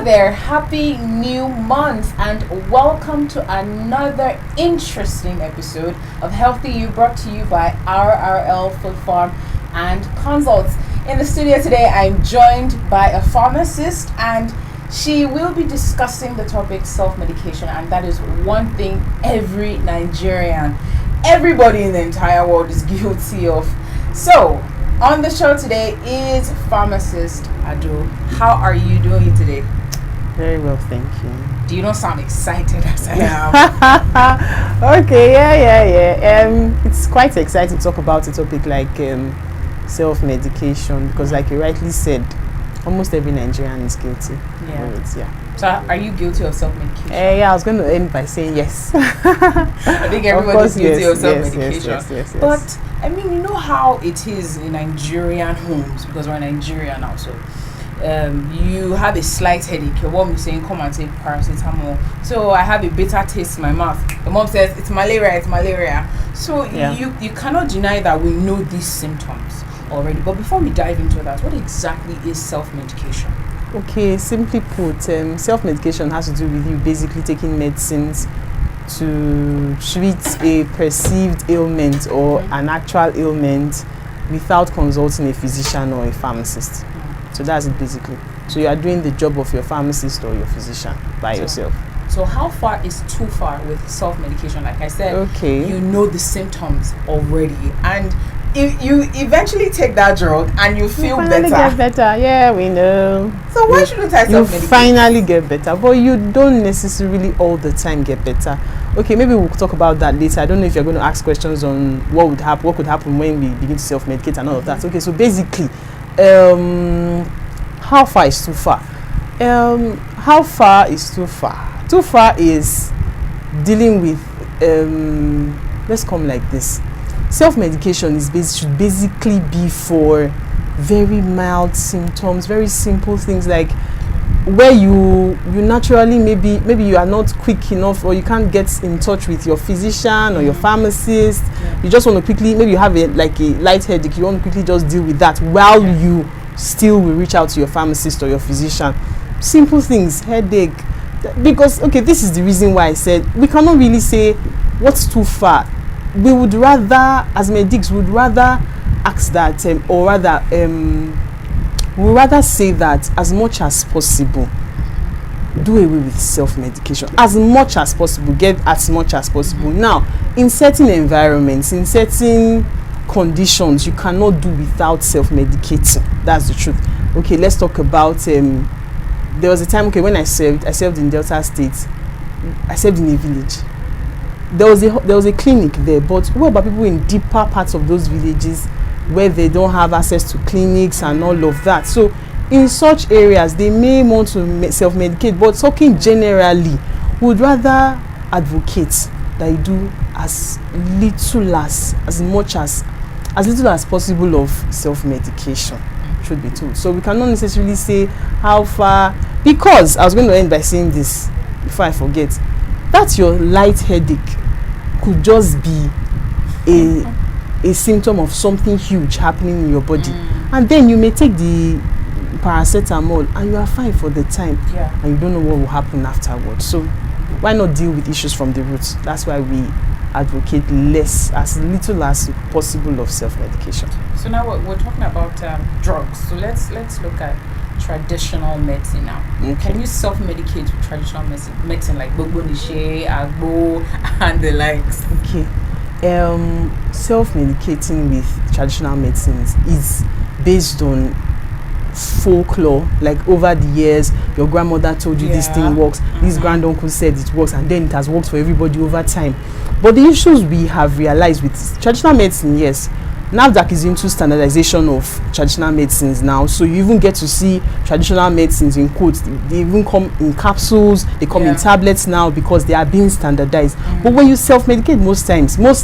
there, happy new month and welcome to another interesting episode of Healthy You, brought to you by RRL Food Farm and Consults. In the studio today I'm joined by a pharmacist and she will be discussing the topic self-medication, and that is one thing every Nigerian, everybody in the entire world is guilty of. So on the show today is pharmacist Ado. How are you doing today? Very well, thank you. Do you not sound excited as I am? Okay, yeah. It's quite exciting to talk about a topic like self-medication because, like you rightly said, almost every Nigerian is guilty. Yeah. So, are you guilty of self-medication? Yeah, I was going to end by saying yes. I think everybody's guilty of self-medication. Yes. But I mean, you know how it is in Nigerian homes, because we're in Nigeria now, so you have a slight headache. Your mom is saying, come and take paracetamol. So I have a bitter taste in my mouth. The mom says, it's malaria. So you cannot deny that we know these symptoms already. But before we dive into that, what exactly is self-medication? Okay, simply put, self-medication has to do with you basically taking medicines to treat a perceived ailment or an actual ailment without consulting a physician or a pharmacist. So that's it basically. So you are doing the job of your pharmacist or your physician by yourself. So how far is too far with self-medication? Like I said, you know the symptoms already, and you eventually take that drug and you feel better. Get better. Yeah, we know. So why shouldn't I self-medicate? You finally get better, but you don't necessarily all the time get better. Okay, maybe we'll talk about that later. I don't know if you're going to ask questions on what could happen when we begin to self-medicate and all of that. Okay, so basically, how far is too far? How far is too far? Too far is dealing with let's come like this. Self-medication should basically be for very mild symptoms, very simple things like where you naturally maybe you are not quick enough, or you can't get in touch with your physician or your pharmacist. You just want to quickly, maybe you have a light headache, you want to quickly just deal with that while you still will reach out to your pharmacist or your physician. Simple things, headache. Because this is the reason why I said we cannot really say what's too far. We would rather, as medics, would rather ask that, or rather, we would rather say that as much as possible, do away with self-medication. As much as possible, get as much as possible. Now, in certain environments, in certain conditions, you cannot do without self-medicating. That's the truth. Okay, let's talk about, there was a time, when I served in Delta State. I served in a village. There was a clinic there, but what about people in deeper parts of those villages where they don't have access to clinics and all of that? So in such areas they may want to self-medicate, but talking generally, would rather advocate that you do as little as possible of self-medication, should be told. So we cannot necessarily say how far, because I was going to end by saying this before I forget. That your light headache could just be a symptom of something huge happening in your body, and then you may take the paracetamol and you are fine for the time, and you don't know what will happen afterwards. So why not deal with issues from the roots? That's why we advocate as little as possible of self-medication. So now we're talking about drugs. So let's look at traditional medicine now. Can you self-medicate with traditional medicine like bobo nishe, agbo, and the likes? Self-medicating with traditional medicines is based on folklore. Like over the years, your grandmother told you this thing works, this granduncle said it works, and then it has worked for everybody over time. But the issues we have realized with traditional medicine, NAFDAC is into standardization of traditional medicines now, so you even get to see traditional medicines in quotes. They even come in capsules, they come in tablets now because they are being standardized. But when you self-medicate, most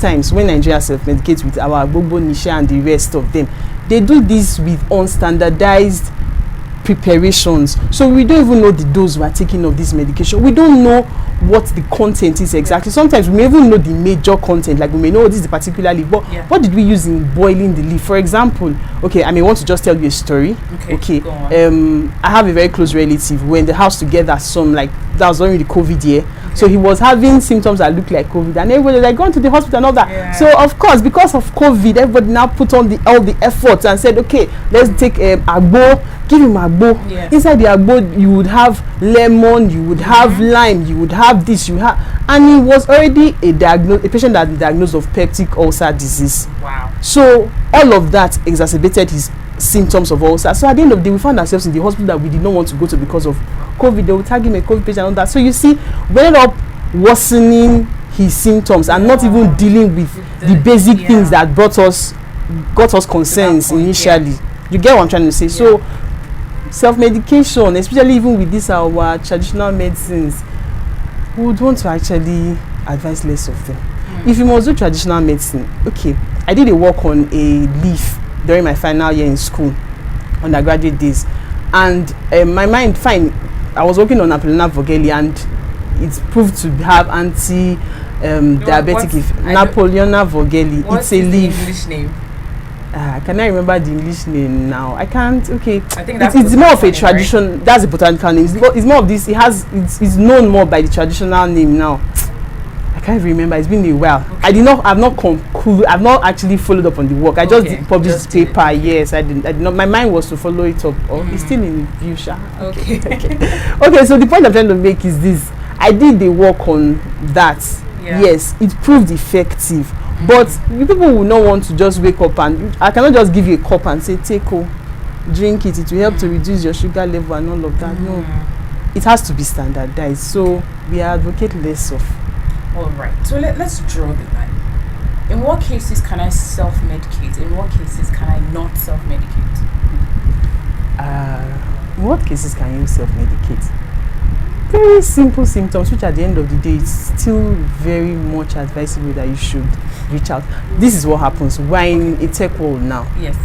times when Nigeria self-medicates with our Bobo Nisha and the rest of them, they do this with unstandardized preparations. So we don't even know the dose we are taking of this medication. We don't know what the content is exactly. Sometimes we may even know the major content, like we may know this is a particular leaf, but what did we use in boiling the leaf? For example, okay, I may want to just tell you a story. Okay, go on. I have a very close relative. We're in the house together, that was during the COVID year. So he was having symptoms that looked like COVID, and everybody was like going to the hospital and all that. So of course, because of COVID, everybody now put on all the efforts and said, okay, let's take agbo, give him agbo. Inside the agbo, you would have lemon, you would have lime, you would have this, and he was already a patient that was diagnosed of peptic ulcer disease. Wow. So all of that exacerbated his symptoms of ulcer. So at the end of the day, we found ourselves in the hospital that we did not want to go to because of COVID. They would tag him a COVID patient and all that. So you see, we ended up worsening his symptoms and not even dealing with the basic things that got us concerns initially. You get what I'm trying to say? So self-medication, especially even with this our traditional medicines, we would want to actually advise less of them. If you must do traditional medicine, okay, I did a work on a leaf during my final year in school, undergraduate days, and my mind, fine, I was working on Napoleona vogeli, and it's proved to have diabetic effect. Napoleona vogeli. It's a leaf. English name? Can I remember the English name now? I can't. Okay, I think that's it's more of a tradition. Right? That's a botanical name. It's more of this. It's known more by the traditional name now. I can't remember. It's been a while. I've not actually followed up on the work. I just published the paper. Yes, I did not. My mind was to follow it up. It's still in view, Sha. Okay. Okay. So the point I'm trying to make is this: I did the work on that. Yes, it proved effective. But you people will not want to just wake up and I cannot just give you a cup and say drink it. It will help to reduce your sugar level and all of that. No, it has to be standardized. So we advocate less of. All right. So let's draw the line. In what cases can I self-medicate? In what cases can I not self-medicate? In what cases can you self-medicate? Very simple symptoms, which at the end of the day, it's still very much advisable that you should reach out. This is what happens. We're in a tech world now. Yes.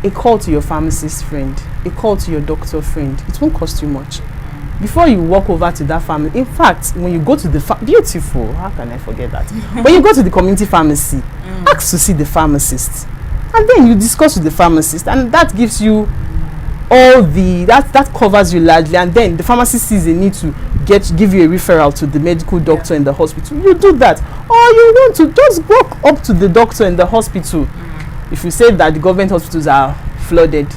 A call to your pharmacist friend, a call to your doctor friend, it won't cost you much. Before you walk over to that pharmacy, in fact, when you go to the beautiful, how can I forget that? When you go to the community pharmacy, ask to see the pharmacist, and then you discuss with the pharmacist, and that gives you all that covers you largely. And then the pharmacist sees a need to give you a referral to the medical doctor in the hospital. You do that, or you want to just walk up to the doctor in the hospital. If you say that the government hospitals are flooded,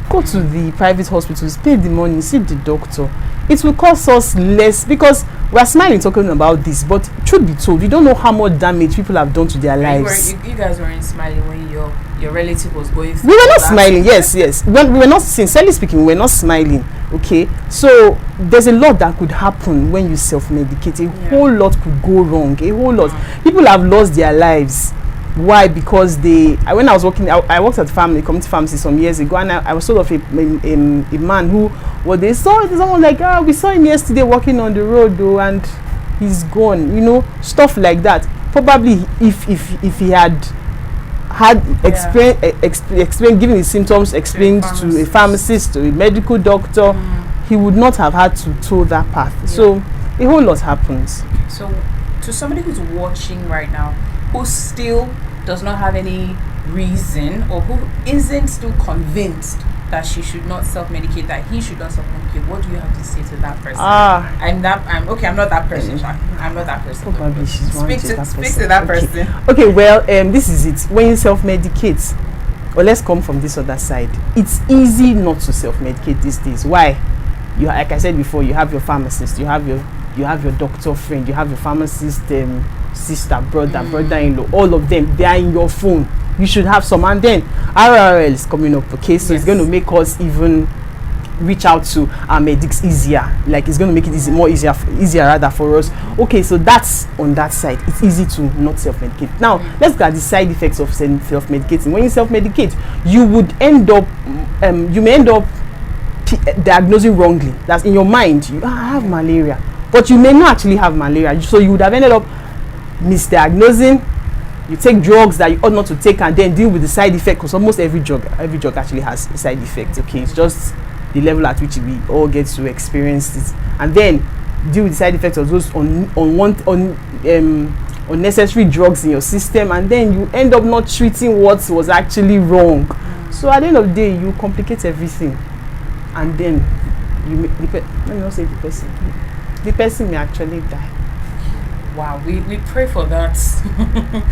go to the private hospitals, pay the money, see the doctor. It will cost us less, because we are smiling talking about this, but truth be told, you don't know how much damage people have done to their lives. You guys weren't smiling when your relative was going through. We were not smiling. Yes. When we were not, sincerely speaking, we were not smiling. Okay, so there's a lot that could happen when you self-medicate. A whole lot could go wrong. A whole lot. People have lost their lives. Why? Because when I was working, I worked at community pharmacy some years ago, and I was sort of a man who, they saw someone like, we saw him yesterday walking on the road though, and he's gone. You know, stuff like that. Probably if he had giving his symptoms explained to a pharmacist, to a medical doctor, he would not have had to toe that path. So a whole lot happens. So to somebody who's watching right now, who still does not have any reason, or who isn't still convinced that she should not self-medicate, that he should not self-medicate, what do you have to say to that person? I'm not that person. I'm not that person. Probably she's speak to that person. Okay, well, this is it. When you self-medicate, well, let's come from this other side. It's easy not to self-medicate these days. Why? Like I said before, you have your pharmacist, you have your doctor friend, you have your pharmacist sister, brother-in-law, all of them, they are in your phone. You should have some. And then RRL is coming up, okay? So it's going to make us even reach out to our medics easier. Like, it's going to make it easier rather for us. Okay, so that's on that side. It's easy to not self-medicate. Now, let's look at the side effects of self-medicating. When you self-medicate, you may end up diagnosing wrongly. That's in your mind. I have malaria, but you may not actually have malaria. So you would have ended up misdiagnosing. You take drugs that you ought not to take, and then deal with the side effect, because almost every drug actually has a side effect. Okay, it's just the level at which we all get to experience it. And then deal with the side effects of those unnecessary drugs in your system, and then you end up not treating what was actually wrong. So at the end of the day, you complicate everything, and then let me not say the person may actually die. Wow, we pray for that.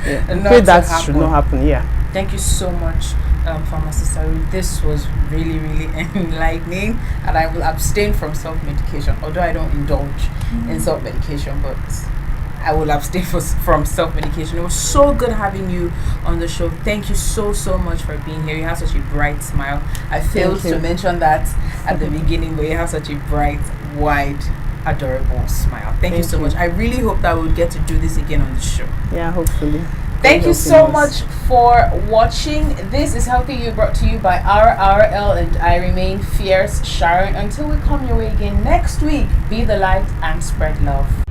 Yeah. And Pray not that to happen. should not happen. Yeah. Thank you so much, Pharmacist Saru. This was really, really enlightening, and I will abstain from self-medication. Although I don't indulge in self-medication, but I will abstain from self-medication. It was so good having you on the show. Thank you so much for being here. You have such a bright smile. I failed to mention that at the beginning, but you have such a bright, wide, adorable smile. Thank you so much. I really hope that we'll get to do this again on the show. Yeah, hopefully. Thank you so much for watching. This is Healthy You, brought to you by RRL, and I remain fierce Sharon. Until we come your way again next week, be the light and spread love.